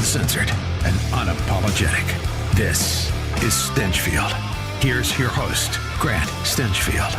uncensored, and unapologetic. This is Stenchfield. Here's your host, Grant Stenchfield.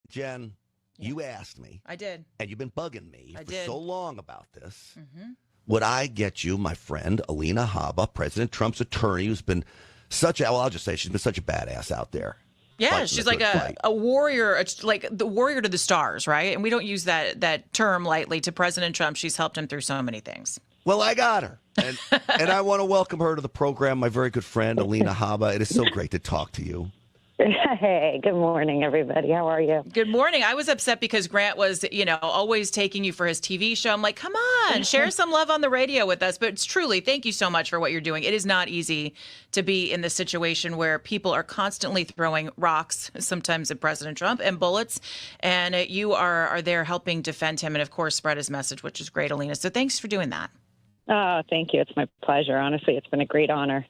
Jen, you asked me. I did. And you've been bugging me for did. so long about this. Would I get you, my friend, Alina Habba, President Trump's attorney, who's been I'll just say she's been such a badass out there. Yeah, she's like a warrior, like the warrior to the stars, right? And we don't use that term lightly to President Trump. She's helped him through so many things. Well, I got her. And I want to welcome her to the program, my very good friend, Alina Habba. It is so great to talk to you. Hey, good morning, everybody. How are you? Good morning. I was upset because Grant was, always taking you for his TV show. I'm like, come on, share some love on the radio with us. But it's truly, thank you so much for what you're doing. It is not easy to be in this situation where people are constantly throwing rocks, sometimes at President Trump, and bullets. And you are there helping defend him and, of course, spread his message, which is great, Alina. So thanks for doing that. Oh, thank you. It's my pleasure. Honestly, it's been a great honor.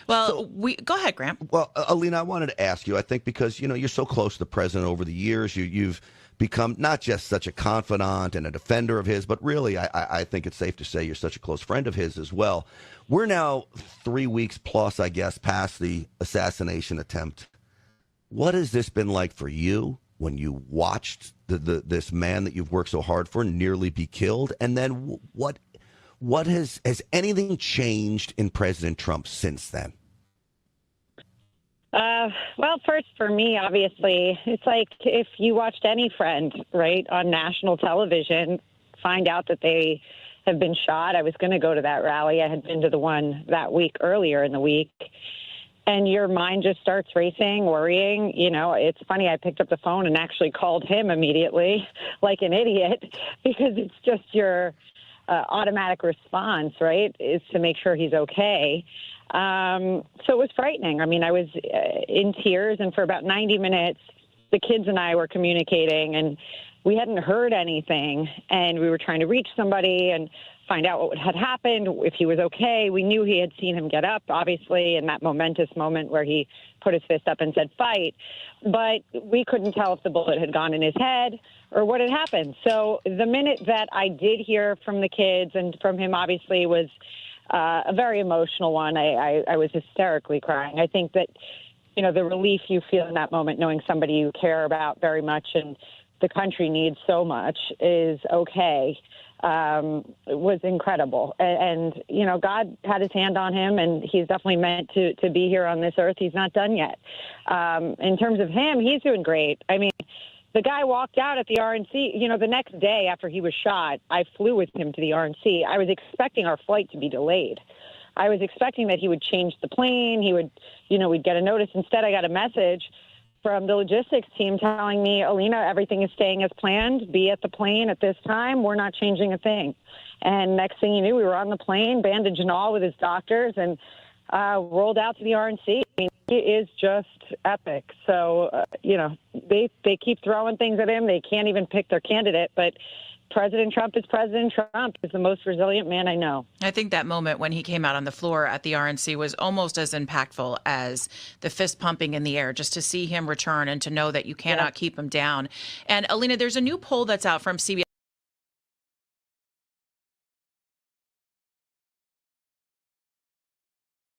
Well, go ahead, Grant. Well, Alina, I wanted to ask you, I think because, you're so close to the president over the years, you've become not just such a confidant and a defender of his, but really, I think it's safe to say you're such a close friend of his as well. We're now 3 weeks plus, I guess, past the assassination attempt. What has this been like for you when you watched this man that you've worked so hard for nearly be killed? And then what has anything changed in President Trump since then? Well, first for me, obviously, it's like if you watched any friend, right, on national television, find out that they have been shot. I was going to go to that rally. I had been to the one that week earlier in the week. And your mind just starts racing, worrying. It's funny. I picked up the phone and actually called him immediately like an idiot because it's just your automatic response, right, is to make sure he's okay. So it was frightening. I mean, I was in tears, and for about 90 minutes, the kids and I were communicating, and we hadn't heard anything, and we were trying to reach somebody and find out what had happened, if he was okay. We knew he had seen him get up, obviously, in that momentous moment where he put his fist up and said, fight. But we couldn't tell if the bullet had gone in his head or what had happened. So the minute that I did hear from the kids and from him, obviously, was a very emotional one. I was hysterically crying. I think that, the relief you feel in that moment, knowing somebody you care about very much and the country needs so much is okay, was incredible. And, God had his hand on him, and he's definitely meant to be here on this earth. He's not done yet. In terms of him, he's doing great. I mean, the guy walked out at the RNC, the next day after he was shot. I flew with him to the RNC. I was expecting our flight to be delayed. I was expecting that he would change the plane. He would, we'd get a notice. Instead, I got a message from the logistics team telling me, Alina, everything is staying as planned. Be at the plane at this time. We're not changing a thing. And next thing you knew, we were on the plane, bandage and all, with his doctors, and rolled out to the RNC. I mean, it is just epic. So, they keep throwing things at him. They can't even pick their candidate, but President Trump is President Trump, is the most resilient man I know. I think that moment when he came out on the floor at the RNC was almost as impactful as the fist pumping in the air, just to see him return and to know that you cannot keep him down. And Alina, there's a new poll that's out from CBS.